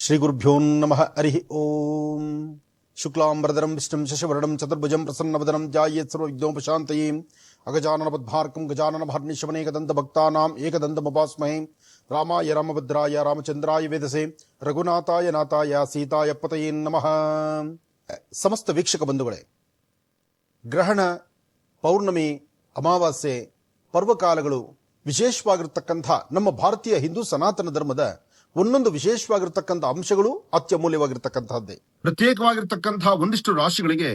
ಶ್ರೀ ಗುರುಭ್ಯೋ ನಮಃ. ಹರಿ ಓಂ. ಶುಕ್ಲಾಂಬರಧರಂ ವಿಷ್ಣುಂ ಶಶಿವರ್ಣಂ ಚತುರ್ಭುಜಂ ಪ್ರಸನ್ನವದನಂ ಧ್ಯಾಯೇತ್ ಸರ್ವವಿಘ್ನೋಪಶಾಂತಯೇ. ಅಗಜಾನನ ಪದ್ಮಾರ್ಕಂ ಗಜಾನನ ಮಹರ್ನಿಶಮನೇಕದಂತ ಭಕ್ತಾನಾಂ ಏಕದಂತಮುಪಾಸ್ಮಹೇ. ರಾಮಾಯ ರಾಮಭದ್ರಾಯ ರಾಮಚಂದ್ರಾಯ ವೇದಸೆ ರಘುನಾಥಾಯ ನಾಥಾಯ ಸೀತಾಯ ಪತಯೇ ನಮಃ. ಸಮಸ್ತ ವೀಕ್ಷಕ ಬಂಧುಗಳೇ, ಗ್ರಹಣ, ಪೌರ್ಣಮಿ, ಅಮಾವಾಸ್ಯೆ, ಪರ್ವಕಾಲಗಳು ವಿಶೇಷವಾಗಿರ್ತಕ್ಕಂಥ ನಮ್ಮ ಭಾರತೀಯ ಹಿಂದೂ ಸನಾತನ ಧರ್ಮದ ಒಂದೊಂದು ವಿಶೇಷವಾಗಿರ್ತಕ್ಕಂಥ ಅಂಶಗಳು ಅತ್ಯಮೂಲ್ಯವಾಗಿರ್ತಕ್ಕಂಥದ್ದೇ. ಪ್ರತ್ಯೇಕವಾಗಿರ್ತಕ್ಕಂತಹ ಒಂದಿಷ್ಟು ರಾಶಿಗಳಿಗೆ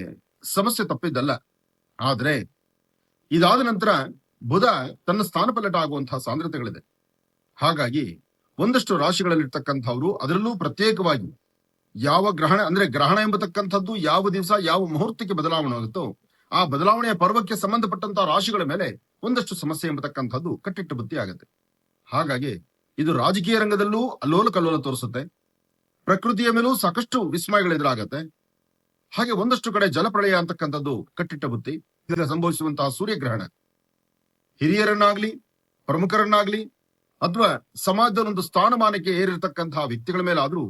ಸಮಸ್ಯೆ ತಪ್ಪಿದ್ದಲ್ಲ. ಆದ್ರೆ ಇದಾದ ನಂತರ ಬುಧ ತನ್ನ ಸ್ಥಾನಪಲ್ಲಟ ಆಗುವಂತಹ ಸಾಂದ್ರತೆಗಳಿದೆ. ಹಾಗಾಗಿ ಒಂದಷ್ಟು ರಾಶಿಗಳಲ್ಲಿರ್ತಕ್ಕಂಥವ್ರು, ಅದರಲ್ಲೂ ಪ್ರತ್ಯೇಕವಾಗಿ ಯಾವ ಗ್ರಹಣ ಅಂದ್ರೆ ಗ್ರಹಣ ಎಂಬತಕ್ಕಂಥದ್ದು ಯಾವ ದಿವಸ ಯಾವ ಮುಹೂರ್ತಕ್ಕೆ ಬದಲಾವಣೆ ಆಗುತ್ತೋ ಆ ಬದಲಾವಣೆಯ ಪರ್ವಕ್ಕೆ ಸಂಬಂಧಪಟ್ಟಂತಹ ರಾಶಿಗಳ ಮೇಲೆ ಒಂದಷ್ಟು ಸಮಸ್ಯೆ ಎಂಬತಕ್ಕಂಥದ್ದು ಕಟ್ಟಿಟ್ಟು ಬುತ್ತಿ ಆಗುತ್ತೆ. ಹಾಗಾಗಿ ಇದು ರಾಜಕೀಯ ರಂಗದಲ್ಲೂ ಅಲ್ಲೋಲ ಕಲ್ಲೋಲ ತೋರಿಸುತ್ತೆ. ಪ್ರಕೃತಿಯ ಮೇಲೂ ಸಾಕಷ್ಟು ವಿಸ್ಮಯಗಳೆದುರಾಗತ್ತೆ. ಹಾಗೆ ಒಂದಷ್ಟು ಕಡೆ ಜಲಪ್ರಳಯ ಅಂತಕ್ಕಂಥದ್ದು ಕಟ್ಟಿಟ್ಟ ಬುತ್ತಿ. ಇದರ ಸಂಭವಿಸುವಂತಹ ಸೂರ್ಯಗ್ರಹಣ ಹಿರಿಯರನ್ನಾಗ್ಲಿ, ಪ್ರಮುಖರನ್ನಾಗ್ಲಿ, ಅಥವಾ ಸಮಾಜದ ಒಂದು ಸ್ಥಾನಮಾನಕ್ಕೆ ಏರಿರತಕ್ಕಂತಹ ವ್ಯಕ್ತಿಗಳ ಮೇಲಾದ್ರೂ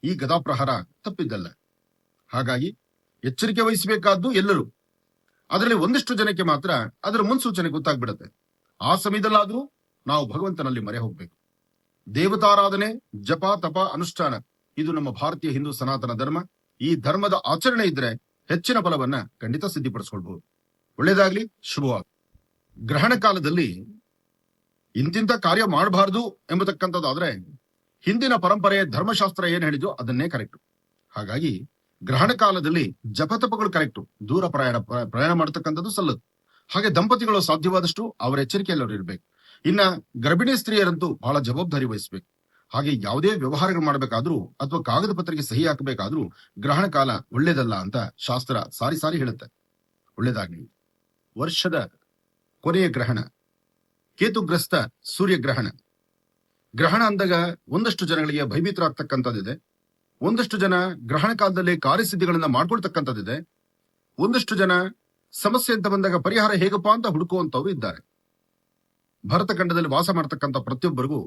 ಈ ಗದಾಪ್ರಹಾರ ತಪ್ಪಿದ್ದಲ್ಲ. ಹಾಗಾಗಿ ಎಚ್ಚರಿಕೆ ವಹಿಸಬೇಕಾದ್ದು ಎಲ್ಲರೂ. ಅದರಲ್ಲಿ ಒಂದಿಷ್ಟು ಜನಕ್ಕೆ ಮಾತ್ರ ಅದರ ಮುನ್ಸೂಚನೆ ಗೊತ್ತಾಗ್ಬಿಡುತ್ತೆ. ಆ ಸಮಯದಲ್ಲಾದ್ರೂ ನಾವು ಭಗವಂತನಲ್ಲಿ ಮೊರೆ ಹೋಗ್ಬೇಕು. ದೇವತಾರಾಧನೆ, ಜಪ, ತಪ, ಅನುಷ್ಠಾನ ಇದು ನಮ್ಮ ಭಾರತೀಯ ಹಿಂದೂ ಸನಾತನ ಧರ್ಮ. ಈ ಧರ್ಮದ ಆಚರಣೆ ಇದ್ರೆ ಹೆಚ್ಚಿನ ಫಲವನ್ನ ಖಂಡಿತ ಸಿದ್ಧಿಪಡಿಸ್ಕೊಳ್ಬಹುದು. ಒಳ್ಳೇದಾಗ್ಲಿ, ಶುಭವಾಗಿ. ಗ್ರಹಣ ಕಾಲದಲ್ಲಿ ಇಂತಿಂತ ಕಾರ್ಯ ಮಾಡಬಾರದು ಎಂಬತಕ್ಕಂಥದ್ದಾದ್ರೆ ಹಿಂದಿನ ಪರಂಪರೆ ಧರ್ಮಶಾಸ್ತ್ರ ಏನ್ ಹೇಳಿದ್ಯೋ ಅದನ್ನೇ ಕರೆಕ್ಟ್. ಹಾಗಾಗಿ ಗ್ರಹಣ ಕಾಲದಲ್ಲಿ ಜಪತಪಗಳು ಕರೆಕ್ಟ್. ದೂರ ಪ್ರಯಾಣ ಮಾಡತಕ್ಕಂಥದ್ದು ಸಲ್ಲದು. ಹಾಗೆ ದಂಪತಿಗಳು ಸಾಧ್ಯವಾದಷ್ಟು ಅವರ ಎಚ್ಚರಿಕೆಯಲ್ಲಿ ಇರಬೇಕು. ಇನ್ನ ಗರ್ಭಿಣಿ ಸ್ತ್ರೀಯರಂತೂ ಬಹಳ ಜವಾಬ್ದಾರಿ ವಹಿಸಬೇಕು. ಹಾಗೆ ಯಾವುದೇ ವ್ಯವಹಾರಗಳು ಮಾಡಬೇಕಾದ್ರೂ ಅಥವಾ ಕಾಗದ ಪತ್ರಕ್ಕೆ ಸಹಿ ಹಾಕಬೇಕಾದ್ರೂ ಗ್ರಹಣ ಕಾಲ ಒಳ್ಳೇದಲ್ಲ ಅಂತ ಶಾಸ್ತ್ರ ಸಾರಿ ಸಾರಿ ಹೇಳುತ್ತೆ. ಒಳ್ಳೇದಾಗ್ಲಿ. ವರ್ಷದ ಕೊನೆಯ ಗ್ರಹಣ ಕೇತುಗ್ರಸ್ತ ಸೂರ್ಯಗ್ರಹಣ. ಗ್ರಹಣ ಅಂದಾಗ ಒಂದಷ್ಟು ಜನಗಳಿಗೆ ಭಯಭೀತರಾಗ್ತಕ್ಕಂಥದ್ದಿದೆ. ಒಂದಷ್ಟು ಜನ ಗ್ರಹಣ ಕಾಲದಲ್ಲಿ ಕಾರ್ಯಸಿದ್ಧಿಗಳನ್ನ ಮಾಡ್ಕೊಳ್ತಕ್ಕಂಥದ್ದಿದೆ. ಒಂದಷ್ಟು ಜನ ಸಮಸ್ಯೆ ಅಂತ ಬಂದಾಗ ಪರಿಹಾರ ಹೇಗಪ್ಪ ಅಂತ ಹುಡುಕುವಂತವ್ರು ಇದ್ದಾರೆ. ಭರತ ಖಂಡದಲ್ಲಿ ವಾಸ ಮಾಡತಕ್ಕಂಥ ಪ್ರತಿಯೊಬ್ಬರಿಗೂ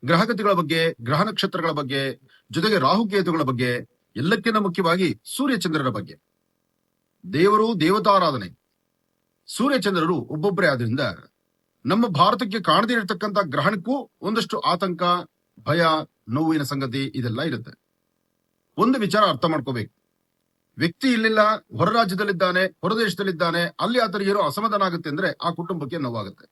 ಗ್ರಹಗತಿಗಳ ಬಗ್ಗೆ, ಗ್ರಹ ನಕ್ಷತ್ರಗಳ ಬಗ್ಗೆ, ಜೊತೆಗೆ ರಾಹುಕೇತುಗಳ ಬಗ್ಗೆ, ಎಲ್ಲಕ್ಕಿಂತ ಮುಖ್ಯವಾಗಿ ಸೂರ್ಯಚಂದ್ರರ ಬಗ್ಗೆ, ದೇವರು, ದೇವತಾರಾಧನೆ, ಸೂರ್ಯಚಂದ್ರರು ಒಬ್ಬೊಬ್ಬರೇ ಆದ್ರಿಂದ ನಮ್ಮ ಭಾರತಕ್ಕೆ ಕಾಣದೇ ಇರತಕ್ಕಂಥ ಗ್ರಹಣಕ್ಕೂ ಒಂದಷ್ಟು ಆತಂಕ, ಭಯ, ನೋವಿನ ಸಂಗತಿ ಇದೆಲ್ಲ ಇರುತ್ತೆ. ಒಂದು ವಿಚಾರ ಅರ್ಥ ಮಾಡ್ಕೋಬೇಕು. ವ್ಯಕ್ತಿ ಇಲ್ಲಿಲ್ಲ, ಹೊರ ರಾಜ್ಯದಲ್ಲಿದ್ದಾನೆ, ಹೊರದೇಶದಲ್ಲಿದ್ದಾನೆ, ಅಲ್ಲಿ ಆತರ ಏನೋ ಅಸಮಾಧಾನ ಆಗುತ್ತೆ ಅಂದ್ರೆ ಆ ಕುಟುಂಬಕ್ಕೆ ನೋವಾಗುತ್ತೆ.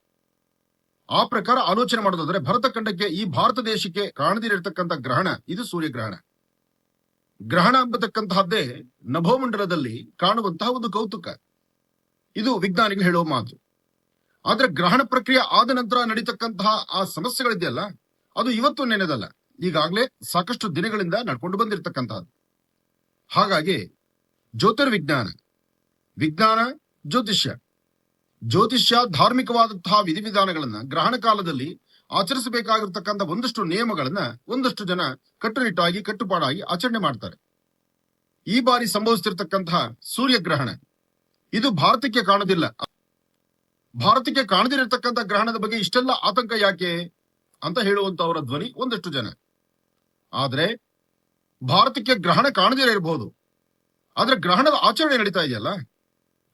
ಆ ಪ್ರಕಾರ ಆಲೋಚನೆ ಮಾಡೋದಾದ್ರೆ ಭರತ ಖಂಡಕ್ಕೆ, ಈ ಭಾರತ ದೇಶಕ್ಕೆ ಕಾಣದಿರತಕ್ಕಂಥ ಗ್ರಹಣ ಇದು ಸೂರ್ಯಗ್ರಹಣ. ಗ್ರಹಣ ಎಂಬತಕ್ಕಂತಹದ್ದೇ ನಭೋಮಂಡಲದಲ್ಲಿ ಕಾಣುವಂತಹ ಒಂದು ಕೌತುಕ. ಇದು ವಿಜ್ಞಾನಿಗಳು ಹೇಳುವ ಮಾತು. ಆದ್ರೆ ಗ್ರಹಣ ಪ್ರಕ್ರಿಯೆ ಆದ ನಂತರ ನಡೀತಕ್ಕಂತಹ ಆ ಸಮಸ್ಯೆಗಳಿದೆಯಲ್ಲ, ಅದು ಇವತ್ತು ನೆನೆದಲ್ಲ, ಈಗಾಗಲೇ ಸಾಕಷ್ಟು ದಿನಗಳಿಂದ ನಡ್ಕೊಂಡು ಬಂದಿರತಕ್ಕಂತಹದ್ದು. ಹಾಗಾಗಿ ಜ್ಯೋತಿರ್ವಿಜ್ಞಾನ, ವಿಜ್ಞಾನ, ಜ್ಯೋತಿಷ್ಯ, ಧಾರ್ಮಿಕವಾದಂತಹ ವಿಧಿವಿಧಾನಗಳನ್ನ ಗ್ರಹಣ ಕಾಲದಲ್ಲಿ ಆಚರಿಸಬೇಕಾಗಿರ್ತಕ್ಕಂಥ ಒಂದಷ್ಟು ನಿಯಮಗಳನ್ನ ಒಂದಷ್ಟು ಜನ ಕಟ್ಟುನಿಟ್ಟಾಗಿ, ಕಟ್ಟುಪಾಡಾಗಿ ಆಚರಣೆ ಮಾಡ್ತಾರೆ. ಈ ಬಾರಿ ಸಂಭವಿಸ್ತಿರ್ತಕ್ಕಂತಹ ಸೂರ್ಯಗ್ರಹಣ ಇದು ಭಾರತಕ್ಕೆ ಕಾಣೋದಿಲ್ಲ. ಭಾರತಕ್ಕೆ ಕಾಣದಿರತಕ್ಕಂಥ ಗ್ರಹಣದ ಬಗ್ಗೆ ಇಷ್ಟೆಲ್ಲ ಆತಂಕ ಯಾಕೆ ಅಂತ ಹೇಳುವಂತವರ ಧ್ವನಿ ಒಂದಷ್ಟು ಜನ. ಆದ್ರೆ ಭಾರತಕ್ಕೆ ಗ್ರಹಣ ಕಾಣದಿರ ಇರಬಹುದು, ಆದ್ರೆ ಗ್ರಹಣದ ಆಚರಣೆ ನಡೀತಾ ಇದೆಯಲ್ಲ,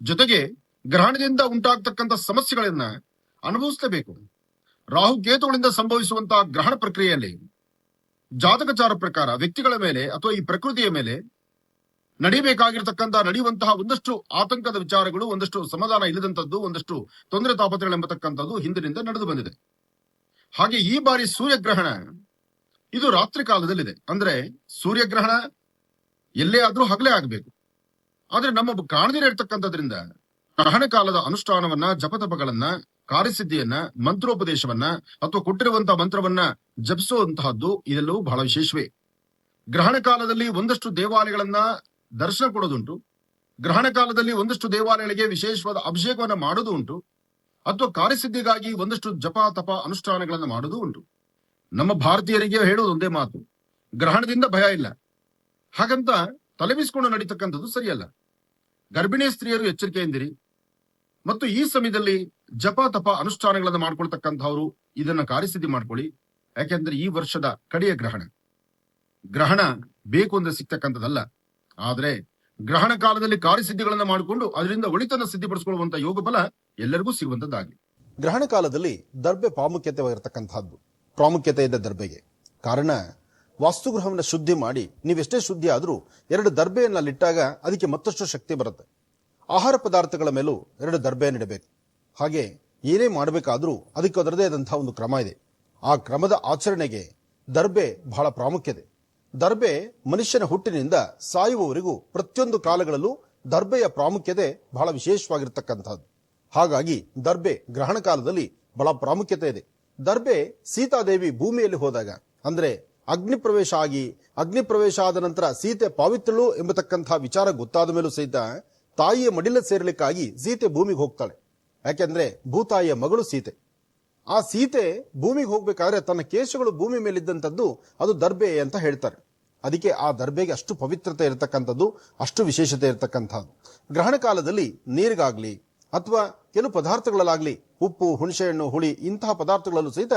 ಜೊತೆಗೆ ಗ್ರಹಣದಿಂದ ಉಂಟಾಗ್ತಕ್ಕಂಥ ಸಮಸ್ಯೆಗಳನ್ನ ಅನುಭವಿಸಲೇಬೇಕು. ರಾಹುಕೇತುಗಳಿಂದ ಸಂಭವಿಸುವಂತಹ ಗ್ರಹಣ ಪ್ರಕ್ರಿಯೆಯಲ್ಲಿ ಜಾತಕಚಾರ ಪ್ರಕಾರ ವ್ಯಕ್ತಿಗಳ ಮೇಲೆ ಅಥವಾ ಈ ಪ್ರಕೃತಿಯ ಮೇಲೆ ನಡೆಯುವಂತಹ ಒಂದಷ್ಟು ಆತಂಕದ ವಿಚಾರಗಳು, ಒಂದಷ್ಟು ಸಮಾಧಾನ ಇಲ್ಲದಂತದ್ದು, ಒಂದಷ್ಟು ತೊಂದರೆ ತಾಪತ್ರಗಳು ಎಂಬತಕ್ಕಂಥದ್ದು ಹಿಂದಿನಿಂದ ನಡೆದು ಬಂದಿದೆ. ಹಾಗೆ ಈ ಬಾರಿ ಸೂರ್ಯಗ್ರಹಣ ಇದು ರಾತ್ರಿ ಕಾಲದಲ್ಲಿದೆ. ಅಂದ್ರೆ ಸೂರ್ಯಗ್ರಹಣ ಎಲ್ಲೇ ಆದ್ರೂ ಹಗಲೇ ಆಗಬೇಕು. ಆದ್ರೆ ನಮ್ಮ ಕಾಣದಿರ ಇರ್ತಕ್ಕಂಥದ್ರಿಂದ ಗ್ರಹಣ ಕಾಲದ ಅನುಷ್ಠಾನವನ್ನ, ಜಪತಪಗಳನ್ನ, ಕಾರ್ಯಸಿದ್ಧಿಯನ್ನ, ಮಂತ್ರೋಪದೇಶವನ್ನ ಅಥವಾ ಕೊಟ್ಟಿರುವಂತಹ ಮಂತ್ರವನ್ನ ಜಪಿಸುವಂತಹದ್ದು ಇದೆಲ್ಲವೂ ಬಹಳ ವಿಶೇಷವೇ. ಗ್ರಹಣ ಕಾಲದಲ್ಲಿ ಒಂದಷ್ಟು ದೇವಾಲಯಗಳನ್ನ ದರ್ಶನ ಕೊಡೋದುಂಟು. ಗ್ರಹಣ ಕಾಲದಲ್ಲಿ ಒಂದಷ್ಟು ದೇವಾಲಯಗಳಿಗೆ ವಿಶೇಷವಾದ ಅಭಿಷೇಕವನ್ನ ಮಾಡೋದು ಉಂಟು. ಅಥವಾ ಕಾರ್ಯಸಿದ್ಧಿಗಾಗಿ ಒಂದಷ್ಟು ಜಪ, ತಪ, ಅನುಷ್ಠಾನಗಳನ್ನ ಮಾಡೋದು ಉಂಟು. ನಮ್ಮ ಭಾರತೀಯರಿಗೆ ಹೇಳೋದು ಒಂದೇ ಮಾತು, ಗ್ರಹಣದಿಂದ ಭಯ ಇಲ್ಲ. ಹಾಗಂತ ತಲೆಬಿಸಿಕೊಂಡು ನಡೀತಕ್ಕಂಥದ್ದು ಸರಿಯಲ್ಲ. ಗರ್ಭಿಣಿ ಸ್ತ್ರೀಯರು ಎಚ್ಚರಿಕೆಯಿಂದಿರಿ. ಮತ್ತು ಈ ಸಮಯದಲ್ಲಿ ಜಪ, ತಪ, ಅನುಷ್ಠಾನಗಳನ್ನು ಮಾಡ್ಕೊಳ್ತಕ್ಕಂಥವ್ರು ಇದನ್ನ ಕಾರ್ಯಸಿದ್ಧಿ ಮಾಡ್ಕೊಳ್ಳಿ. ಯಾಕೆಂದ್ರೆ ಈ ವರ್ಷದ ಕಡೆಯ ಗ್ರಹಣ. ಗ್ರಹಣ ಬೇಕು ಅಂದ್ರೆ ಸಿಗ್ತಕ್ಕಂಥದ್ದಲ್ಲ. ಆದ್ರೆ ಗ್ರಹಣ ಕಾಲದಲ್ಲಿ ಕಾರ್ಯಸಿದ್ಧಿಗಳನ್ನ ಮಾಡಿಕೊಂಡು ಅದರಿಂದ ಒಳಿತನ್ನ ಸಿದ್ಧಿಪಡಿಸಿಕೊಳ್ಳುವಂತ ಯೋಗ ಬಲ ಎಲ್ಲರಿಗೂ ಸಿಗುವಂತದ್ದಾಗಲಿ. ಗ್ರಹಣ ಕಾಲದಲ್ಲಿ ದರ್ಬೆ ಪ್ರಾಮುಖ್ಯತೆ ಇದೆ ದರ್ಬೆಗೆ. ಕಾರಣ, ವಾಸ್ತುಗೃಹವನ್ನು ಶುದ್ಧಿ ಮಾಡಿ ನೀವೆಷ್ಟೇ ಶುದ್ಧಿ ಆದರೂ 2 ದರ್ಬೆಯನ್ನು ಅಲ್ಲಿಟ್ಟಾಗ ಅದಕ್ಕೆ ಮತ್ತಷ್ಟು ಶಕ್ತಿ ಬರುತ್ತೆ. ಆಹಾರ ಪದಾರ್ಥಗಳ ಮೇಲೂ 2 ದರ್ಬೆಯನ್ನು ಇಡಬೇಕು. ಹಾಗೆ ಏನೇ ಮಾಡಬೇಕಾದ್ರೂ ಅದಕ್ಕೆ ಅದರದೇ ಆದಂತಹ ಒಂದು ಕ್ರಮ ಇದೆ. ಆ ಕ್ರಮದ ಆಚರಣೆಗೆ ದರ್ಬೆ ಬಹಳ ಪ್ರಾಮುಖ್ಯತೆ. ದರ್ಬೆ ಮನುಷ್ಯನ ಹುಟ್ಟಿನಿಂದ ಸಾಯುವವರೆಗೂ ಪ್ರತಿಯೊಂದು ಕಾಲಗಳಲ್ಲೂ ದರ್ಬೆಯ ಪ್ರಾಮುಖ್ಯತೆ ಬಹಳ ವಿಶೇಷವಾಗಿರ್ತಕ್ಕಂಥದ್ದು. ಹಾಗಾಗಿ ದರ್ಬೆ ಗ್ರಹಣ ಕಾಲದಲ್ಲಿ ಬಹಳ ಪ್ರಾಮುಖ್ಯತೆ ಇದೆ. ದರ್ಬೆ ಸೀತಾದೇವಿ ಭೂಮಿಯಲ್ಲಿ ಹೋದಾಗ, ಅಂದ್ರೆ ಅಗ್ನಿ ಪ್ರವೇಶ ಆದ ನಂತರ ಸೀತೆ ಪಾವಿತ್ರಳು ಎಂಬತಕ್ಕಂತಹ ವಿಚಾರ ಗೊತ್ತಾದ ಮೇಲೂ ಸಹಿತ ತಾಯಿಯ ಮಡಿಲ ಸೇರಲಿಕ್ಕಾಗಿ ಸೀತೆ ಭೂಮಿಗೆ ಹೋಗ್ತಾಳೆ. ಯಾಕೆಂದ್ರೆ ಭೂತಾಯಿಯ ಮಗಳು ಸೀತೆ. ಆ ಸೀತೆ ಭೂಮಿಗೆ ಹೋಗ್ಬೇಕಾದ್ರೆ ತನ್ನ ಕೇಶಗಳು ಭೂಮಿ ಮೇಲಿದ್ದಂಥದ್ದು ಅದು ದರ್ಬೆ ಅಂತ ಹೇಳ್ತಾರೆ. ಅದಕ್ಕೆ ಆ ದರ್ಬೆಗೆ ಅಷ್ಟು ಪವಿತ್ರತೆ ಇರತಕ್ಕಂಥದ್ದು, ಅಷ್ಟು ವಿಶೇಷತೆ ಇರತಕ್ಕಂಥದ್ದು. ಗ್ರಹಣ ಕಾಲದಲ್ಲಿ ನೀರಿಗಾಗ್ಲಿ ಅಥವಾ ಕೆಲವು ಪದಾರ್ಥಗಳಲ್ಲಾಗ್ಲಿ, ಉಪ್ಪು, ಹುಣಸೆಹಣ್ಣು, ಹುಳಿ ಇಂತಹ ಪದಾರ್ಥಗಳಲ್ಲೂ ಸಹಿತ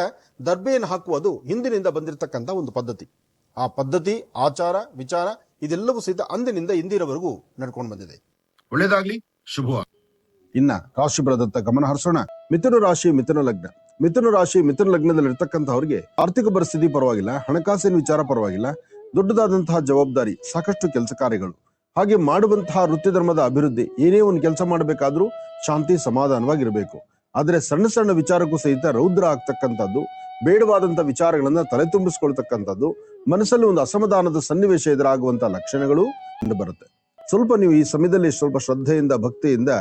ದರ್ಬೆಯನ್ನು ಹಾಕುವುದು ಹಿಂದಿನಿಂದ ಬಂದಿರತಕ್ಕಂಥ ಒಂದು ಪದ್ಧತಿ. ಆ ಪದ್ಧತಿ, ಆಚಾರ, ವಿಚಾರ ಇದೆಲ್ಲವೂ ಸಹಿತ ಅಂದಿನಿಂದ ಇಂದಿನವರೆಗೂ ನಡ್ಕೊಂಡು ಬಂದಿದೆ. ಒಳ್ಳೇದಾಗ್ಲಿ, ಶುಭವಾಗಲಿ. ಇನ್ನ ರಾಶಿ ಬಲದತ್ತ ಗಮನ ಹರಿಸೋಣ. ಮಿಥುನ ರಾಶಿ, ಮಿಥುನ ಲಗ್ನ. ಮಿಥುನ ರಾಶಿ, ಮಿಥುನ ಲಗ್ನದಲ್ಲಿ ಇರ್ತಕ್ಕಂಥವ್ರಿಗೆ ಆರ್ಥಿಕ ಪರಿಸ್ಥಿತಿ ಪರವಾಗಿಲ್ಲ, ಹಣಕಾಸಿನ ವಿಚಾರ ಪರವಾಗಿಲ್ಲ, ದೊಡ್ಡದಾದಂತಹ ಜವಾಬ್ದಾರಿ, ಸಾಕಷ್ಟು ಕೆಲಸ ಕಾರ್ಯಗಳು, ಹಾಗೆ ಮಾಡುವಂತಹ ವೃತ್ತಿ ಧರ್ಮದ ಅಭಿವೃದ್ಧಿ, ಏನೇ ಒಂದು ಕೆಲಸ ಮಾಡಬೇಕಾದ್ರೂ ಶಾಂತಿ ಸಮಾಧಾನವಾಗಿರಬೇಕು. ಆದ್ರೆ ಸಣ್ಣ ಸಣ್ಣ ವಿಚಾರಕ್ಕೂ ಸಹಿತ ರೌದ್ರ ಆಗ್ತಕ್ಕಂಥದ್ದು, ಬೇಡವಾದಂತಹ ವಿಚಾರಗಳನ್ನ ತಲೆ ತುಂಬಿಸ್ಕೊಳ್ತಕ್ಕಂಥದ್ದು, ಮನಸ್ಸಲ್ಲಿ ಒಂದು ಅಸಮಾಧಾನದ ಸನ್ನಿವೇಶ ಎದುರಾಗುವಂತಹ ಲಕ್ಷಣಗಳು ಕಂಡು ಬರುತ್ತೆ. ಸ್ವಲ್ಪ ನೀವು ಈ ಸಮಯದಲ್ಲಿ ಸ್ವಲ್ಪ ಶ್ರದ್ಧೆಯಿಂದ, ಭಕ್ತಿಯಿಂದ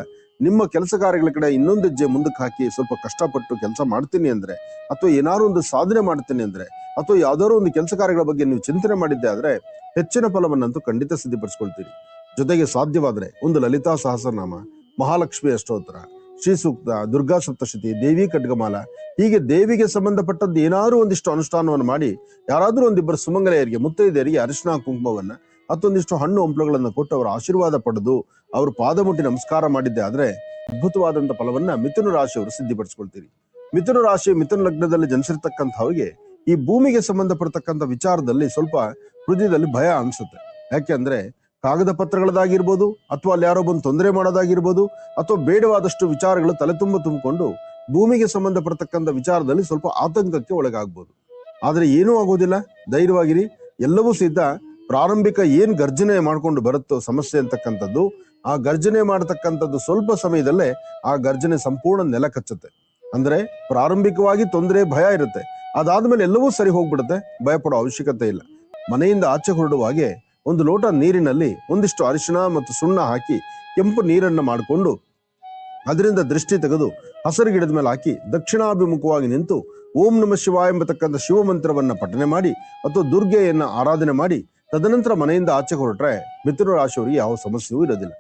ನಿಮ್ಮ ಕೆಲಸ ಕಾರ್ಯಗಳ ಕಡೆ ಇನ್ನೊಂದು ಹೆಜ್ಜೆ ಮುಂದಕ್ಕೆ ಹಾಕಿ ಸ್ವಲ್ಪ ಕಷ್ಟಪಟ್ಟು ಕೆಲಸ ಮಾಡ್ತೀನಿ ಅಂದ್ರೆ, ಅಥವಾ ಏನಾದ್ರು ಒಂದು ಸಾಧನೆ ಮಾಡ್ತೀನಿ ಅಂದ್ರೆ, ಅಥವಾ ಯಾವ್ದಾದ್ರು ಒಂದು ಕೆಲಸ ಕಾರ್ಯಗಳ ಬಗ್ಗೆ ನೀವು ಚಿಂತನೆ ಮಾಡಿದ್ದೆ ಆದ್ರೆ ಹೆಚ್ಚಿನ ಫಲವನ್ನಂತೂ ಖಂಡಿತ ಸಿದ್ಧಪಡಿಸ್ಕೊಳ್ತೀರಿ. ಜೊತೆಗೆ ಸಾಧ್ಯವಾದ್ರೆ ಒಂದು ಲಲಿತಾ ಸಹಸ್ರನಾಮ, ಮಹಾಲಕ್ಷ್ಮಿ ಅಷ್ಟೋತ್ತರ, ಶ್ರೀ ಸೂಕ್ತ, ದುರ್ಗಾ ಸಪ್ತಶತಿ, ದೇವಿ ಖಡ್ಗಮಾಲ, ಹೀಗೆ ದೇವಿಗೆ ಸಂಬಂಧಪಟ್ಟದ್ದು ಏನಾದ್ರು ಒಂದಿಷ್ಟು ಅನುಷ್ಠಾನವನ್ನು ಮಾಡಿ ಯಾರಾದ್ರೂ ಒಂದಿಬ್ಬರು ಸುಮಂಗಲೆಯರಿಗೆ, ಮುತ್ತೈದೆಯರಿಗೆ ಅರಿಶಿನ ಕುಂಕುಮವನ್ನ ಮತ್ತೊಂದಿಷ್ಟು ಹಣ್ಣು ಹಂಪಲುಗಳನ್ನು ಕೊಟ್ಟು ಅವರ ಆಶೀರ್ವಾದ ಪಡೆದು ಅವ್ರ ಪಾದ ಮುಟ್ಟಿ ನಮಸ್ಕಾರ ಮಾಡಿದ್ದೆ ಆದ್ರೆ ಅದ್ಭುತವಾದಂತ ಫಲವನ್ನ ಮಿಥುನ ರಾಶಿಯವರು ಸಿದ್ಧಿಪಡಿಸ್ಕೊಳ್ತೀರಿ. ಮಿಥುನ ರಾಶಿ, ಮಿಥುನ ಲಗ್ನದಲ್ಲಿ ಜನಿಸಿರ್ತಕ್ಕಂಥವ್ರಿಗೆ ಈ ಭೂಮಿಗೆ ಸಂಬಂಧಪಡ್ತಕ್ಕಂಥ ವಿಚಾರದಲ್ಲಿ ಸ್ವಲ್ಪ ಹೃದಯದಲ್ಲಿ ಭಯ ಅನ್ಸುತ್ತೆ. ಯಾಕೆಂದ್ರೆ ಕಾಗದ ಪತ್ರಗಳದಾಗಿರ್ಬೋದು, ಅಥವಾ ಅಲ್ಲಿ ಯಾರೋ ಬಂದು ತೊಂದರೆ ಮಾಡೋದಾಗಿರ್ಬೋದು, ಅಥವಾ ಬೇಡವಾದಷ್ಟು ವಿಚಾರಗಳು ತಲೆ ತುಂಬಿಕೊಂಡು ಭೂಮಿಗೆ ಸಂಬಂಧಪಡ್ತಕ್ಕಂಥ ವಿಚಾರದಲ್ಲಿ ಸ್ವಲ್ಪ ಆತಂಕಕ್ಕೆ ಒಳಗಾಗ್ಬೋದು. ಆದ್ರೆ ಏನೂ ಆಗೋದಿಲ್ಲ, ಧೈರ್ಯವಾಗಿರಿ. ಎಲ್ಲವೂ ಸಿದ್ಧ. ಪ್ರಾರಂಭಿಕ ಏನ್ ಗರ್ಜನೆ ಮಾಡ್ಕೊಂಡು ಬರುತ್ತೋ ಸಮಸ್ಯೆ ಅಂತಕ್ಕಂಥದ್ದು, ಆ ಗರ್ಜನೆ ಮಾಡತಕ್ಕಂಥದ್ದು ಸ್ವಲ್ಪ ಸಮಯದಲ್ಲೇ ಆ ಗರ್ಜನೆ ಸಂಪೂರ್ಣ ನೆಲ ಕಚ್ಚುತ್ತೆ. ಅಂದ್ರೆ ಪ್ರಾರಂಭಿಕವಾಗಿ ತೊಂದರೆ, ಭಯ ಇರುತ್ತೆ. ಅದಾದ್ಮೇಲೆ ಎಲ್ಲವೂ ಸರಿ ಹೋಗ್ಬಿಡುತ್ತೆ, ಭಯ ಪಡೋ ಅವಶ್ಯಕತೆ ಇಲ್ಲ. ಮನೆಯಿಂದ ಆಚೆ ಹೊರಡುವಾಗೆ ಒಂದು ಲೋಟ ನೀರಿನಲ್ಲಿ ಒಂದಿಷ್ಟು ಅರಿಶಿಣ ಮತ್ತು ಸುಣ್ಣ ಹಾಕಿ ಕೆಂಪು ನೀರನ್ನ ಮಾಡಿಕೊಂಡು ಅದರಿಂದ ದೃಷ್ಟಿ ತೆಗೆದು ಹಸರು ಗಿಡದ ಮೇಲೆ ಹಾಕಿ ದಕ್ಷಿಣಾಭಿಮುಖವಾಗಿ ನಿಂತು ಓಂ ನಮಃ ಶಿವಾಯ ಎಂಬತಕ್ಕಂಥ ಶಿವ ಮಂತ್ರವನ್ನ ಪಠನೆ ಮಾಡಿ ಅಥವಾ ದುರ್ಗೆಯನ್ನ ಆರಾಧನೆ ಮಾಡಿ ತದನಂತರ ಮನೆಯಿಂದ ಆಚೆ ಹೊರಟ್ರೆ ಮಿಥುನ ರಾಶಿಯವರಿಗೆ ಯಾವ ಸಮಸ್ಯೆಯೂ ಇರೋದಿಲ್ಲ.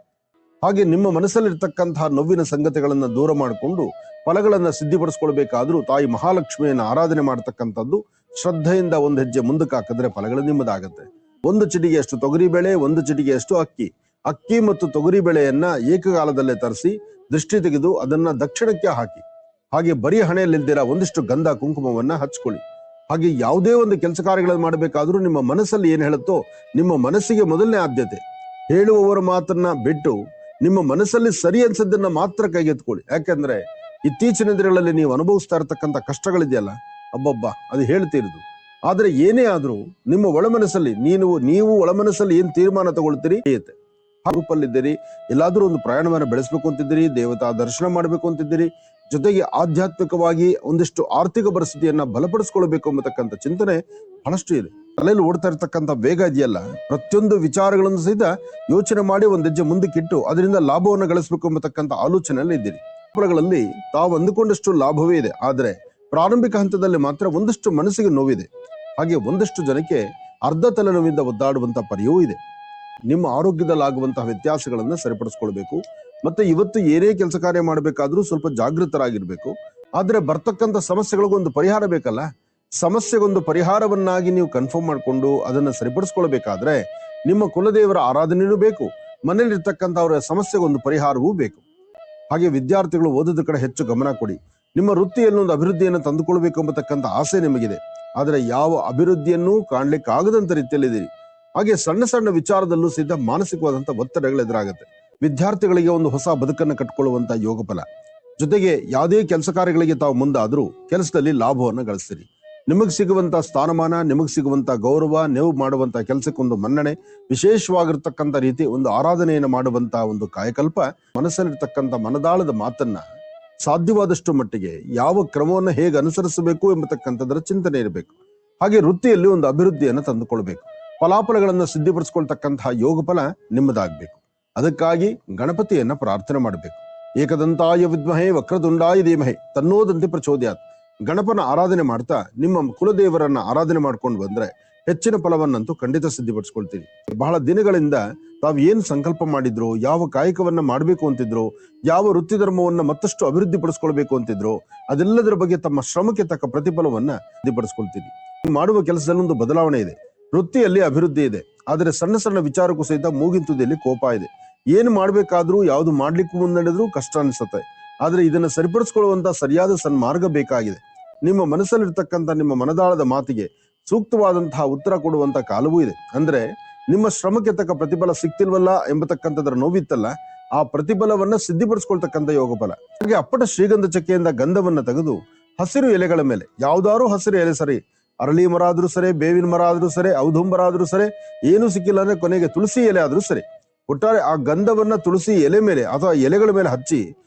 ಹಾಗೆ ನಿಮ್ಮ ಮನಸ್ಸಲ್ಲಿರ್ತಕ್ಕಂತಹ ನೋವಿನ ಸಂಗತಿಗಳನ್ನ ದೂರ ಮಾಡಿಕೊಂಡು ಫಲಗಳನ್ನ ಸಿದ್ಧಿಪಡಿಸ್ಕೊಳ್ಬೇಕಾದ್ರೂ ತಾಯಿ ಮಹಾಲಕ್ಷ್ಮಿಯನ್ನ ಆರಾಧನೆ ಮಾಡತಕ್ಕಂಥದ್ದು, ಶ್ರದ್ಧೆಯಿಂದ ಒಂದು ಹೆಜ್ಜೆ ಮುಂದಕ್ಕೆ ಹಾಕಿದ್ರೆ ಫಲಗಳು ನಿಮ್ಮದಾಗತ್ತೆ. 1 ಚಿಟಿಗೆಯಷ್ಟು ತೊಗರಿ ಬೇಳೆ, 1 ಚಿಟಿಗೆಯಷ್ಟು ಅಕ್ಕಿ ಮತ್ತು ತೊಗರಿ ಬೇಳೆಯನ್ನ ಏಕಕಾಲದಲ್ಲೇ ತರಿಸಿ ದೃಷ್ಟಿ ತೆಗೆದು ಅದನ್ನ ದಕ್ಷಿಣಕ್ಕೆ ಹಾಕಿ, ಹಾಗೆ ಬರೀ ಹಣೆಯಲ್ಲಿಲ್ದಿರ ಒಂದಿಷ್ಟು ಗಂಧ ಕುಂಕುಮವನ್ನ ಹಚ್ಕೊಳ್ಳಿ. ಹಾಗೆ ಯಾವುದೇ ಒಂದು ಕೆಲಸ ಕಾರ್ಯಗಳನ್ನು ಮಾಡಬೇಕಾದ್ರೂ ನಿಮ್ಮ ಮನಸ್ಸಲ್ಲಿ ಏನ್ ಹೇಳುತ್ತೋ ನಿಮ್ಮ ಮನಸ್ಸಿಗೆ ಮೊದಲನೇ ಆದ್ಯತೆ. ಹೇಳುವವರ ಮಾತನ್ನ ಬಿಟ್ಟು ನಿಮ್ಮ ಮನಸ್ಸಲ್ಲಿ ಸರಿ ಅನ್ಸದ್ದನ್ನ ಮಾತ್ರ ಕೈಗೆತ್ಕೊಳ್ಳಿ. ಯಾಕೆಂದ್ರೆ ಇತ್ತೀಚಿನ ದಿನಗಳಲ್ಲಿ ನೀವು ಅನುಭವಿಸ್ತಾ ಇರತಕ್ಕಂಥ ಕಷ್ಟಗಳಿದೆಯಲ್ಲ, ಅಬ್ಬಬ್ಬಾ, ಅದು ಹೇಳ್ತಿರೋದು. ಆದ್ರೆ ಏನೇ ಆದ್ರೂ ನಿಮ್ಮ ಒಳಮನಸ್ಸಲ್ಲಿ ನೀವು ಒಳಮನಸ್ಸಲ್ಲಿ ಏನ್ ತೀರ್ಮಾನ ತಗೊಳ್ತೀರಿ ರೂಪಲ್ಲಿದ್ದೀರಿ, ಎಲ್ಲಾದ್ರೂ ಒಂದು ಪ್ರಯಾಣವನ್ನ ಬೆಳೆಸ್ಬೇಕು ಅಂತಿದ್ದೀರಿ, ದೇವತಾ ದರ್ಶನ ಮಾಡ್ಬೇಕು ಅಂತಿದ್ದೀರಿ, ಜೊತೆಗೆ ಆಧ್ಯಾತ್ಮಿಕವಾಗಿ ಒಂದಿಷ್ಟು ಆರ್ಥಿಕ ಪರಿಸ್ಥಿತಿಯನ್ನ ಬಲಪಡಿಸ್ಕೊಳ್ಬೇಕು ಎಂಬತಕ್ಕಂಥ ಚಿಂತನೆ ಬಹಳಷ್ಟು ಇದೆ. ತಲೆಯಲ್ಲಿ ಓಡ್ತಾ ಇರತಕ್ಕಂಥ ವೇಗ ಇದೆಯಲ್ಲ, ಪ್ರತಿಯೊಂದು ವಿಚಾರಗಳನ್ನು ಸಹಿತ ಯೋಚನೆ ಮಾಡಿ ಒಂದ್ ಹೆಜ್ಜೆ ಮುಂದಕ್ಕಿಟ್ಟು ಅದರಿಂದ ಲಾಭವನ್ನು ಗಳಿಸಬೇಕು ಎಂಬತಕ್ಕಂಥ ಆಲೋಚನೆಯಲ್ಲಿ ಇದ್ದೀರಿ. ಫಲಗಳಲ್ಲಿ ತಾವು ಅಂದುಕೊಂಡಷ್ಟು ಲಾಭವೇ ಇದೆ, ಆದ್ರೆ ಪ್ರಾರಂಭಿಕ ಹಂತದಲ್ಲಿ ಮಾತ್ರ ಒಂದಷ್ಟು ಮನಸ್ಸಿಗೆ ನೋವಿದೆ. ಹಾಗೆ ಒಂದಷ್ಟು ಜನಕ್ಕೆ ಅರ್ಧ ತಲೆನೋವಿಂದ ಒದ್ದಾಡುವಂತಹ ಪರಿಯವೂ ಇದೆ. ನಿಮ್ಮ ಆರೋಗ್ಯದಲ್ಲಾಗುವಂತಹ ವ್ಯತ್ಯಾಸಗಳನ್ನ ಸರಿಪಡಿಸ್ಕೊಳ್ಬೇಕು. ಮತ್ತೆ ಇವತ್ತು ಏನೇ ಕೆಲಸ ಕಾರ್ಯ ಮಾಡಬೇಕಾದ್ರೂ ಸ್ವಲ್ಪ ಜಾಗೃತರಾಗಿರ್ಬೇಕು. ಆದ್ರೆ ಬರ್ತಕ್ಕಂಥ ಸಮಸ್ಯೆಗಳಿಗೊಂದು ಪರಿಹಾರ ಬೇಕಲ್ಲ, ಸಮಸ್ಯೆಗೊಂದು ಪರಿಹಾರವನ್ನಾಗಿ ನೀವು ಕನ್ಫರ್ಮ್ ಮಾಡಿಕೊಂಡು ಅದನ್ನ ಸರಿಪಡಿಸ್ಕೊಳ್ಬೇಕಾದ್ರೆ ನಿಮ್ಮ ಕುಲದೇವರ ಆರಾಧನೆಯೂ ಬೇಕು, ಮನೇಲಿರ್ತಕ್ಕಂಥವರ ಸಮಸ್ಯೆಗೊಂದು ಪರಿಹಾರವೂ ಬೇಕು. ಹಾಗೆ ವಿದ್ಯಾರ್ಥಿಗಳು ಓದೋದ ಕಡೆ ಹೆಚ್ಚು ಗಮನ ಕೊಡಿ. ನಿಮ್ಮ ವೃತ್ತಿಯಲ್ಲಿ ಒಂದು ಅಭಿವೃದ್ಧಿಯನ್ನು ತಂದುಕೊಳ್ಬೇಕು ಎಂಬತಕ್ಕಂಥ ಆಸೆ ನಿಮಗಿದೆ. ಆದರೆ ಯಾವ ಅಭಿವೃದ್ಧಿಯನ್ನೂ ಕಾಣ್ಲಿಕ್ಕಾಗದಂತ ರೀತಿಯಲ್ಲಿದ್ದೀರಿ. ಹಾಗೆ ಸಣ್ಣ ಸಣ್ಣ ವಿಚಾರದಲ್ಲೂ ಸಹಿತ ಮಾನಸಿಕವಾದಂತಹ ಒತ್ತಡಗಳು ಎದುರಾಗುತ್ತೆ. ವಿದ್ಯಾರ್ಥಿಗಳಿಗೆ ಒಂದು ಹೊಸ ಬದುಕನ್ನು ಕಟ್ಕೊಳ್ಳುವಂತ ಯೋಗ ಫಲ. ಜೊತೆಗೆ ಯಾವುದೇ ಕೆಲಸ ಕಾರ್ಯಗಳಿಗೆ ತಾವು ಮುಂದಾದ್ರೂ ಕೆಲಸದಲ್ಲಿ ಲಾಭವನ್ನು ಗಳಿಸ್ತೀರಿ. ನಿಮಗ್ ಸಿಗುವಂತ ಸ್ಥಾನಮಾನ, ನಿಮಗ್ ಸಿಗುವಂತ ಗೌರವ, ನೀವು ಮಾಡುವಂತ ಕೆಲಸಕ್ಕೊಂದು ಮನ್ನಣೆ, ವಿಶೇಷವಾಗಿರ್ತಕ್ಕಂಥ ರೀತಿ ಒಂದು ಆರಾಧನೆಯನ್ನು ಮಾಡುವಂತ ಒಂದು ಕಾಯಕಲ್ಪ, ಮನಸ್ಸಲ್ಲಿರ್ತಕ್ಕಂಥ ಮನದಾಳದ ಮಾತನ್ನ ಸಾಧ್ಯವಾದಷ್ಟು ಮಟ್ಟಿಗೆ ಯಾವ ಕ್ರಮವನ್ನು ಹೇಗೆ ಅನುಸರಿಸಬೇಕು ಎಂಬತಕ್ಕಂಥದ್ರ ಚಿಂತನೆ ಇರಬೇಕು. ಹಾಗೆ ವೃತ್ತಿಯಲ್ಲಿ ಒಂದು ಅಭಿವೃದ್ಧಿಯನ್ನು ತಂದುಕೊಳ್ಬೇಕು. ಫಲಾಫಲಗಳನ್ನು ಸಿದ್ಧಿಪಡಿಸ್ಕೊಳ್ತಕ್ಕಂತಹ ಯೋಗ ಫಲ ನಿಮ್ಮದಾಗಬೇಕು. ಅದಕ್ಕಾಗಿ ಗಣಪತಿಯನ್ನ ಪ್ರಾರ್ಥನೆ ಮಾಡಬೇಕು. ಏಕದಂತಾಯ ವಿದ್ಮಹೇ ವಕ್ರತುಂಡಾಯ ಧೀಮಹಿ ತನ್ನೋದಂತೆ ಪ್ರಚೋದಯಾತ್. ಗಣಪನ ಆರಾಧನೆ ಮಾಡ್ತಾ ನಿಮ್ಮ ಕುಲದೇವರನ್ನ ಆರಾಧನೆ ಮಾಡ್ಕೊಂಡು ಬಂದ್ರೆ ಹೆಚ್ಚಿನ ಫಲವನ್ನಂತೂ ಖಂಡಿತ ಸಿದ್ಧಿಪಡಿಸ್ಕೊಳ್ತೀರಿ. ಬಹಳ ದಿನಗಳಿಂದ ತಾವು ಏನ್ ಸಂಕಲ್ಪ ಮಾಡಿದ್ರು, ಯಾವ ಕಾಯಕವನ್ನ ಮಾಡಬೇಕು ಅಂತಿದ್ರು, ಯಾವ ವೃತ್ತಿ ಧರ್ಮವನ್ನ ಮತ್ತಷ್ಟು ಅಭಿವೃದ್ಧಿ ಪಡಿಸ್ಕೊಳ್ಬೇಕು ಅಂತಿದ್ರು, ಅದೆಲ್ಲದರ ಬಗ್ಗೆ ತಮ್ಮ ಶ್ರಮಕ್ಕೆ ತಕ್ಕ ಪ್ರತಿಫಲವನ್ನ ಸಿದ್ಧಿಪಡಿಸ್ಕೊಳ್ತೀರಿ. ಮಾಡುವ ಕೆಲಸದಲ್ಲಿ ಒಂದು ಬದಲಾವಣೆ ಇದೆ, ವೃತ್ತಿಯಲ್ಲಿ ಅಭಿವೃದ್ಧಿ ಇದೆ. ಆದರೆ ಸಣ್ಣ ಸಣ್ಣ ವಿಚಾರಕ್ಕೂ ಸಹಿತ ಮೂಗಿನ ತುದಿಯಲ್ಲಿ ಕೋಪ ಇದೆ. ಏನು ಮಾಡ್ಬೇಕಾದ್ರೂ ಯಾವ್ದು ಮಾಡ್ಲಿಕ್ಕೂ ಮುನ್ನಡೆದ್ರೂ ಕಷ್ಟ ಅನಿಸುತ್ತೆ. ಆದ್ರೆ ಇದನ್ನ ಸರಿಪಡಿಸ್ಕೊಳ್ಳುವಂತ ಸರಿಯಾದ ಸನ್ಮಾರ್ಗ ಬೇಕಾಗಿದೆ. ನಿಮ್ಮ ಮನಸ್ಸಲ್ಲಿರ್ತಕ್ಕಂಥ ನಿಮ್ಮ ಮನದಾಳದ ಮಾತಿಗೆ ಸೂಕ್ತವಾದಂತಹ ಉತ್ತರ ಕೊಡುವಂತ ಕಾಲವೂ ಇದೆ. ಅಂದ್ರೆ ನಿಮ್ಮ ಶ್ರಮಕ್ಕೆ ತಕ್ಕ ಪ್ರತಿಫಲ ಸಿಕ್ತಿಲ್ವಲ್ಲ ಎಂಬತಕ್ಕಂಥದ್ರ ನೋವಿತ್ತಲ್ಲ, ಆ ಪ್ರತಿಫಲವನ್ನ ಸಿದ್ಧಿಪಡಿಸ್ಕೊಳ್ತಕ್ಕಂಥ ಯೋಗ ಫಲ. ಹಾಗೆ ಅಪ್ಪಟ ಶ್ರೀಗಂಧ ಚಕ್ಕೆಯಿಂದ ಗಂಧವನ್ನ ತೆಗೆದು ಹಸಿರು ಎಲೆಗಳ ಮೇಲೆ, ಯಾವ್ದಾದ್ರು ಹಸಿರು ಎಲೆ ಸರಿ, ಅರಳಿ ಮರ ಆದ್ರೂ ಸರಿ, ಬೇವಿನ ಮರ ಆದ್ರೂ ಸರಿ, ಔದುಂಬರ ಆದ್ರೂ ಸರಿ, ಏನು ಸಿಕ್ಕಿಲ್ಲ ಅಂದ್ರೆ ಕೊನೆಗೆ ತುಳಸಿ ಎಲೆ ಆದ್ರೂ ಸರಿ, ಒಟ್ಟಾರೆ ಆ ಗಂಧವನ್ನ ತುಳಸಿ ಎಲೆ ಮೇಲೆ ಅಥವಾ ಎಲೆಗಳ ಮೇಲೆ ಹಚ್ಚಿ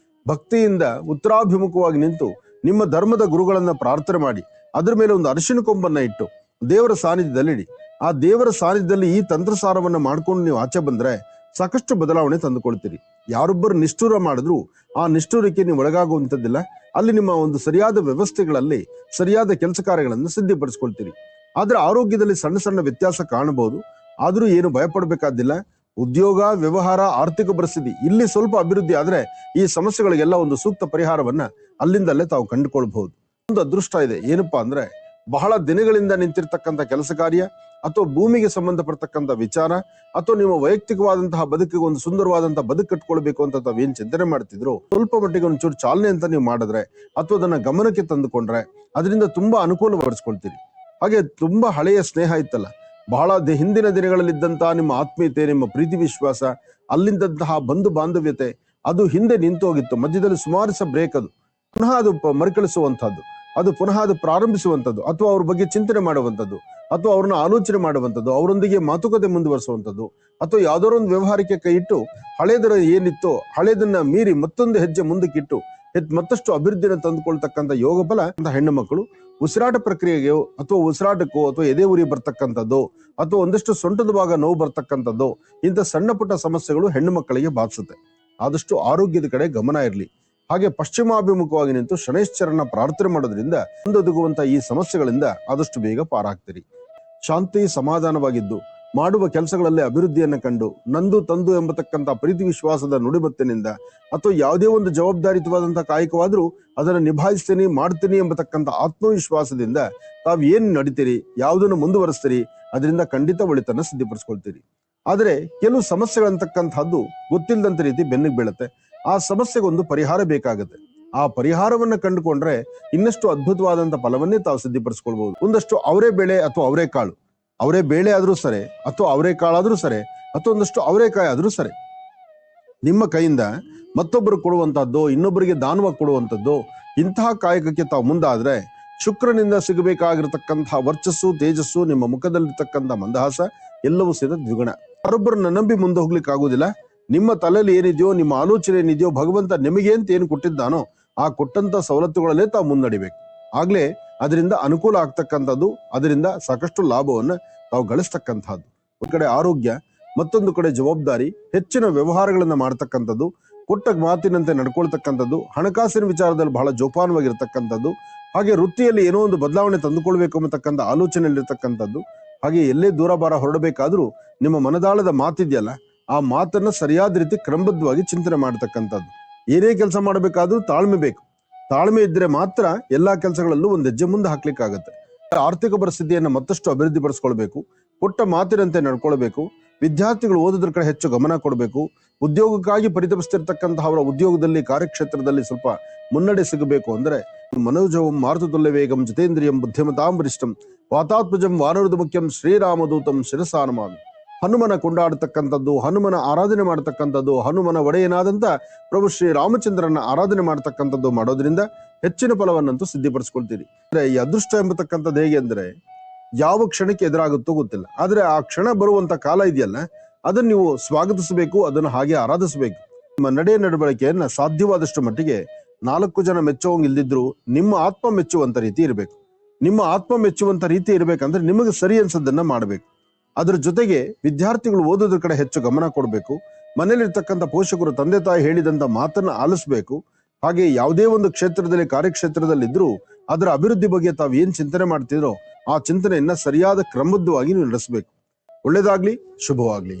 ಭಕ್ತಿಯಿಂದ ಉತ್ತರಾಭಿಮುಖವಾಗಿ ನಿಂತು ನಿಮ್ಮ ಧರ್ಮದ ಗುರುಗಳನ್ನ ಪ್ರಾರ್ಥನೆ ಮಾಡಿ ಅದ್ರ ಮೇಲೆ ಒಂದು ಅರಿಶಿನ ಕೊಂಬನ್ನ ಇಟ್ಟು ದೇವರ ಸಾನ್ನಿಧ್ಯದಲ್ಲಿ ಇಡಿ. ಆ ದೇವರ ಸಾನ್ನಿಧ್ಯದಲ್ಲಿ ಈ ತಂತ್ರಸಾರವನ್ನ ಮಾಡ್ಕೊಂಡು ನೀವು ಆಚೆ ಬಂದ್ರೆ ಸಾಕಷ್ಟು ಬದಲಾವಣೆ ತಂದುಕೊಳ್ತೀರಿ. ಯಾರೊಬ್ಬರು ನಿಷ್ಠೂರ ಮಾಡಿದ್ರು ಆ ನಿಷ್ಠೂರಕ್ಕೆ ನೀವು ಒಳಗಾಗುವಂಥದ್ದಿಲ್ಲ. ಅಲ್ಲಿ ನಿಮ್ಮ ಒಂದು ಸರಿಯಾದ ವ್ಯವಸ್ಥೆಗಳಲ್ಲಿ ಸರಿಯಾದ ಕೆಲಸ ಕಾರ್ಯಗಳನ್ನು ಸಿದ್ಧಿಪಡಿಸ್ಕೊಳ್ತೀರಿ. ಆದ್ರೆ ಆರೋಗ್ಯದಲ್ಲಿ ಸಣ್ಣ ಸಣ್ಣ ವ್ಯತ್ಯಾಸ ಕಾಣಬಹುದು. ಆದ್ರೂ ಏನು ಭಯಪಡಬೇಕಾದಿಲ್ಲ. ಉದ್ಯೋಗ, ವ್ಯವಹಾರ, ಆರ್ಥಿಕ ಪರಿಸ್ಥಿತಿ ಇಲ್ಲಿ ಸ್ವಲ್ಪ ಅಭಿವೃದ್ಧಿ ಆದ್ರೆ ಈ ಸಮಸ್ಯೆಗಳಿಗೆಲ್ಲ ಒಂದು ಸೂಕ್ತ ಪರಿಹಾರವನ್ನ ಅಲ್ಲಿಂದಲ್ಲೇ ತಾವು ಕಂಡುಕೊಳ್ಬಹುದು. ಒಂದು ಅದೃಷ್ಟ ಇದೆ, ಏನಪ್ಪಾ ಅಂದ್ರೆ ಬಹಳ ದಿನಗಳಿಂದ ನಿಂತಿರ್ತಕ್ಕಂಥ ಕೆಲಸ ಕಾರ್ಯ ಅಥವಾ ಭೂಮಿಗೆ ಸಂಬಂಧಪಡ್ತಕ್ಕಂಥ ವಿಚಾರ ಅಥವಾ ನಿಮ್ಮ ವೈಯಕ್ತಿಕವಾದಂತಹ ಬದುಕಿಗೆ ಒಂದು ಸುಂದರವಾದಂತಹ ಬದುಕು ಕಟ್ಕೊಳ್ಬೇಕು ಅಂತ ತಾವೇನ್ ಚಿಂತನೆ ಮಾಡ್ತಿದ್ರು, ಸ್ವಲ್ಪ ಮಟ್ಟಿಗೆ ಒಂಚೂರು ಚಾಲನೆ ಅಂತ ನೀವು ಮಾಡಿದ್ರೆ ಅಥವಾ ಅದನ್ನ ಗಮನಕ್ಕೆ ತಂದುಕೊಂಡ್ರೆ ಅದರಿಂದ ತುಂಬಾ ಅನುಕೂಲ ಪಡಿಸ್ಕೊಳ್ತೀರಿ. ಹಾಗೆ ತುಂಬಾ ಹಳೆಯ ಸ್ನೇಹ ಇತ್ತಲ್ಲ, ಬಹಳ ಹಿಂದಿನ ದಿನಗಳಲ್ಲಿದ್ದಂತಹ ನಿಮ್ಮ ಆತ್ಮೀಯತೆ, ನಿಮ್ಮ ಪ್ರೀತಿ ವಿಶ್ವಾಸ, ಅಲ್ಲಿಂದಂತಹ ಬಂಧು ಬಾಂಧವ್ಯತೆ ಅದು ಹಿಂದೆ ನಿಂತು ಹೋಗಿತ್ತು. ಮಧ್ಯದಲ್ಲಿ ಸುಮಾರು ಬ್ರೇಕ್, ಅದು ಪುನಃ ಅದು ಮರುಕಳಿಸುವಂತಹದ್ದು, ಅದು ಪುನಃ ಅದು ಪ್ರಾರಂಭಿಸುವಂಥದ್ದು, ಅಥವಾ ಅವ್ರ ಬಗ್ಗೆ ಚಿಂತನೆ ಮಾಡುವಂಥದ್ದು, ಅಥವಾ ಅವ್ರನ್ನ ಆಲೋಚನೆ ಮಾಡುವಂಥದ್ದು, ಅವರೊಂದಿಗೆ ಮಾತುಕತೆ ಮುಂದುವರಿಸುವಂಥದ್ದು, ಅಥವಾ ಯಾವ್ದಾದ್ರು ಒಂದು ವ್ಯವಹಾರಕ್ಕೆ ಕೈ ಇಟ್ಟು ಹಳೇದರ ಏನಿತ್ತೋ ಹಳೇದನ್ನ ಮೀರಿ ಮತ್ತೊಂದು ಹೆಜ್ಜೆ ಮುಂದಕ್ಕಿಟ್ಟು ಮತ್ತಷ್ಟು ಅಭಿವೃದ್ಧಿನ ತಂದುಕೊಳ್ತಕ್ಕಂಥ ಯೋಗ ಫಲ ಹೆಣ್ಣು ಮಕ್ಕಳು ಉಸಿರಾಟ ಪ್ರಕ್ರಿಯೆಗೆ ಅಥವಾ ಉಸಿರಾಟಕ್ಕೋ ಅಥವಾ ಎದೆ ಉರಿ ಬರ್ತಕ್ಕಂಥದ್ದು ಅಥವಾ ಒಂದಷ್ಟು ಸೊಂಟದ ಭಾಗ ನೋವು ಬರ್ತಕ್ಕಂಥದ್ದು, ಇಂಥ ಸಣ್ಣ ಪುಟ್ಟ ಸಮಸ್ಯೆಗಳು ಹೆಣ್ಣು ಮಕ್ಕಳಿಗೆ ಬಾಧಿಸುತ್ತೆ. ಆದಷ್ಟು ಆರೋಗ್ಯದ ಕಡೆ ಗಮನ ಇರಲಿ. ಹಾಗೆ ಪಶ್ಚಿಮಾಭಿಮುಖವಾಗಿ ನಿಂತು ಶನೈಶ್ಚರನ ಪ್ರಾರ್ಥನೆ ಮಾಡೋದ್ರಿಂದ ಮುಂದೊದಗುವಂತ ಈ ಸಮಸ್ಯೆಗಳಿಂದ ಆದಷ್ಟು ಬೇಗ ಪಾರಾಗ್ತೀರಿ. ಶಾಂತಿ ಸಮಾಧಾನವಾಗಿದ್ದು ಮಾಡುವ ಕೆಲಸಗಳಲ್ಲಿ ಅಭಿವೃದ್ಧಿಯನ್ನ ಕಂಡು ನಂದು ತಂದು ಎಂಬತಕ್ಕಂಥ ಪ್ರೀತಿ ವಿಶ್ವಾಸದ ನುಡಿಮತ್ತಿನಿಂದ ಅಥವಾ ಯಾವುದೇ ಒಂದು ಜವಾಬ್ದಾರಿತವಾದಂತಹ ಕಾಯಕವಾದ್ರೂ ಅದನ್ನು ನಿಭಾಯಿಸ್ತೀನಿ ಮಾಡ್ತೀನಿ ಎಂಬತಕ್ಕಂಥ ಆತ್ಮವಿಶ್ವಾಸದಿಂದ ತಾವ್ ಏನ್ ನಡಿತೀರಿ, ಯಾವುದನ್ನು ಮುಂದುವರಿಸ್ತೀರಿ, ಅದರಿಂದ ಖಂಡಿತ ಒಳಿತನ್ನ ಸಿದ್ಧಿಪಡಿಸ್ಕೊಳ್ತೀರಿ. ಆದ್ರೆ ಕೆಲವು ಸಮಸ್ಯೆಗಳಂತಕ್ಕಂಥದ್ದು ಗೊತ್ತಿಲ್ಲದಂತ ರೀತಿ ಬೆನ್ನಿಗೆ ಬೀಳುತ್ತೆ. ಆ ಸಮಸ್ಯೆಗೊಂದು ಪರಿಹಾರ ಬೇಕಾಗುತ್ತೆ. ಆ ಪರಿಹಾರವನ್ನ ಕಂಡುಕೊಂಡ್ರೆ ಇನ್ನಷ್ಟು ಅದ್ಭುತವಾದಂತ ಫಲವನ್ನೇ ತಾವು ಸಿದ್ಧಿಪಡಿಸ್ಕೊಳ್ಬಹುದು. ಒಂದಷ್ಟು ಅವರೇ ಬೇಳೆ ಅಥವಾ ಅವರೇಕಾಳು, ಅವರೇ ಬೇಳೆ ಆದ್ರೂ ಸರಿ ಅಥವಾ ಅವರೇಕಾಳಾದ್ರೂ ಸರಿ ಅಥವಾ ಒಂದಷ್ಟು ಅವರೇಕಾಯಿ ಆದ್ರೂ ಸರಿ, ನಿಮ್ಮ ಕೈಯಿಂದ ಮತ್ತೊಬ್ಬರು ಕೊಡುವಂತಹದ್ದು, ಇನ್ನೊಬ್ಬರಿಗೆ ದಾನವಾಗಿ ಕೊಡುವಂಥದ್ದು, ಇಂತಹ ಕಾಯಕಕ್ಕೆ ತಾವು ಮುಂದಾದ್ರೆ ಶುಕ್ರನಿಂದ ಸಿಗಬೇಕಾಗಿರ್ತಕ್ಕಂತಹ ವರ್ಚಸ್ಸು, ತೇಜಸ್ಸು, ನಿಮ್ಮ ಮುಖದಲ್ಲಿರ್ತಕ್ಕಂಥ ಮಂದಹಾಸ ಎಲ್ಲವೂ ಸೇರಿದ ದ್ವಿಗುಣ. ಯಾರೊಬ್ಬರನ್ನ ನಂಬಿ ಮುಂದೆ ಹೋಗ್ಲಿಕ್ಕೆ ಆಗುದಿಲ್ಲ. ನಿಮ್ಮ ತಲೆಯಲ್ಲಿ ಏನಿದೆಯೋ, ನಿಮ್ಮ ಆಲೋಚನೆ ಏನಿದೆಯೋ, ಭಗವಂತ ನಿಮಗೆ ಅಂತ ಏನು ಕೊಟ್ಟಿದ್ದಾನೋ ಆ ಕೊಟ್ಟಂತ ಸವಲತ್ತುಗಳಲ್ಲೇ ತಾವು ಮುನ್ನಡಿಬೇಕು. ಆಗ್ಲೇ ಅದರಿಂದ ಅನುಕೂಲ ಆಗ್ತಕ್ಕಂಥದ್ದು, ಅದರಿಂದ ಸಾಕಷ್ಟು ಲಾಭವನ್ನ ತಾವು ಗಳಿಸ್ತಕ್ಕಂಥದ್ದು. ಒಂದ್ ಕಡೆ ಆರೋಗ್ಯ, ಮತ್ತೊಂದು ಕಡೆ ಜವಾಬ್ದಾರಿ, ಹೆಚ್ಚಿನ ವ್ಯವಹಾರಗಳನ್ನ ಮಾಡ್ತಕ್ಕಂಥದ್ದು, ಕೊಟ್ಟ ಮಾತಿನಂತೆ ನಡ್ಕೊಳ್ತಕ್ಕಂಥದ್ದು, ಹಣಕಾಸಿನ ವಿಚಾರದಲ್ಲಿ ಬಹಳ ಜೋಪಾನವಾಗಿರ್ತಕ್ಕಂಥದ್ದು, ಹಾಗೆ ವೃತ್ತಿಯಲ್ಲಿ ಏನೋ ಒಂದು ಬದಲಾವಣೆ ತಂದುಕೊಳ್ಬೇಕು ಅನ್ನತಕ್ಕಂಥ ಆಲೋಚನೆಯಲ್ಲಿರ್ತಕ್ಕಂಥದ್ದು. ಹಾಗೆ ಎಲ್ಲೇ ದೂರ ಬಾರ ಹೊರಡಬೇಕಾದ್ರೂ ನಿಮ್ಮ ಮನದಾಳದ ಮಾತಿದೆಯಲ್ಲ, ಆ ಮಾತನ್ನ ಸರಿಯಾದ ರೀತಿ ಕ್ರಮಬದ್ಧವಾಗಿ ಚಿಂತನೆ ಮಾಡತಕ್ಕಂಥದ್ದು. ಏನೇ ಕೆಲಸ ಮಾಡಬೇಕಾದ್ರೂ ತಾಳ್ಮೆ ಬೇಕು. ತಾಳ್ಮೆ ಇದ್ರೆ ಮಾತ್ರ ಎಲ್ಲಾ ಕೆಲಸಗಳಲ್ಲೂ ಒಂದು ಹೆಜ್ಜೆ ಮುಂದೆ ಹಾಕ್ಲಿಕ್ಕಾಗತ್ತೆ. ಆರ್ಥಿಕ ಪರಿಸ್ಥಿತಿಯನ್ನ ಮತ್ತಷ್ಟು ಅಭಿವೃದ್ಧಿ ಪಡಿಸ್ಕೊಳ್ಬೇಕು, ಕೊಟ್ಟ ಮಾತಿನಂತೆ ನಡ್ಕೊಳ್ಬೇಕು, ವಿದ್ಯಾರ್ಥಿಗಳು ಓದೋದ್ರ ಕಡೆ ಹೆಚ್ಚು ಗಮನ ಕೊಡಬೇಕು. ಉದ್ಯೋಗಕ್ಕಾಗಿ ಪರಿತಪಿಸ್ತಿರ್ತಕ್ಕಂತಹ ಅವರ ಉದ್ಯೋಗದಲ್ಲಿ ಕಾರ್ಯಕ್ಷೇತ್ರದಲ್ಲಿ ಸ್ವಲ್ಪ ಮುನ್ನಡೆ ಸಿಗಬೇಕು ಅಂದ್ರೆ ಮನೋಜವಂ ಮಾರುತತುಲ್ಯ ವೇಗಂ ಜಿತೇಂದ್ರಿಯಂ ಬುದ್ಧಿಮತಾಂ ವರಿಷ್ಠಂ ವಾತಾತ್ಮಜಂ ವಾನರದು ಮುಖ್ಯಂ ಶ್ರೀರಾಮದೂತಂ ಶಿರಸಾನಮಾಮಿ. ಹನುಮನ ಕೊಂಡಾಡತಕ್ಕಂಥದ್ದು, ಹನುಮನ ಆರಾಧನೆ ಮಾಡತಕ್ಕಂಥದ್ದು, ಹನುಮನ ಒಡೆಯನಾದಂತ ಪ್ರಭು ಶ್ರೀ ರಾಮಚಂದ್ರನ ಆರಾಧನೆ ಮಾಡತಕ್ಕಂಥದ್ದು ಮಾಡೋದ್ರಿಂದ ಹೆಚ್ಚಿನ ಫಲವನ್ನಂತೂ ಸಿದ್ಧಿಪಡಿಸ್ಕೊಳ್ತೀರಿ. ಅಂದ್ರೆ ಈ ಅದೃಷ್ಟ ಎಂಬತಕ್ಕಂಥದ್ದು ಹೇಗೆ ಅಂದ್ರೆ ಯಾವ ಕ್ಷಣಕ್ಕೆ ಎದುರಾಗುತ್ತೋ ಗೊತ್ತಿಲ್ಲ, ಆದ್ರೆ ಆ ಕ್ಷಣ ಬರುವಂತ ಕಾಲ ಇದೆಯಲ್ಲ ಅದನ್ನ ನೀವು ಸ್ವಾಗತಿಸಬೇಕು, ಅದನ್ನು ಹಾಗೆ ಆರಾಧಿಸಬೇಕು. ನಿಮ್ಮ ನಡೆ ನಡವಳಿಕೆಯನ್ನ ಸಾಧ್ಯವಾದಷ್ಟು ಮಟ್ಟಿಗೆ 4 ಜನ ಮೆಚ್ಚುವಂಗ ಇಲ್ದಿದ್ರು ನಿಮ್ಮ ಆತ್ಮ ಮೆಚ್ಚುವಂತ ರೀತಿ ಇರಬೇಕು. ನಿಮ್ಮ ಆತ್ಮ ಮೆಚ್ಚುವಂತ ರೀತಿ ಇರಬೇಕಂದ್ರೆ ನಿಮಗೆ ಸರಿ ಅನ್ಸದನ್ನ ಮಾಡಬೇಕು. ಅದ್ರ ಜೊತೆಗೆ ವಿದ್ಯಾರ್ಥಿಗಳು ಓದೋದ್ರ ಕಡೆ ಹೆಚ್ಚು ಗಮನ ಕೊಡಬೇಕು. ಮನೇಲಿರ್ತಕ್ಕಂಥ ಪೋಷಕರು ತಂದೆ ತಾಯಿ ಹೇಳಿದಂತ ಮಾತನ್ನ ಆಲಿಸ್ಬೇಕು. ಹಾಗೆ ಯಾವುದೇ ಒಂದು ಕ್ಷೇತ್ರದಲ್ಲಿ ಕಾರ್ಯಕ್ಷೇತ್ರದಲ್ಲಿ ಇದ್ರೂ ಅದರ ಅಭಿವೃದ್ಧಿ ಬಗ್ಗೆ ತಾವು ಏನ್ ಚಿಂತನೆ ಮಾಡ್ತಿದ್ರೋ ಆ ಚಿಂತನೆಯನ್ನ ಸರಿಯಾದ ಕ್ರಮಬದ್ಧವಾಗಿ ನೀವು ನಡೆಸಬೇಕು. ಒಳ್ಳೇದಾಗ್ಲಿ, ಶುಭವಾಗ್ಲಿ.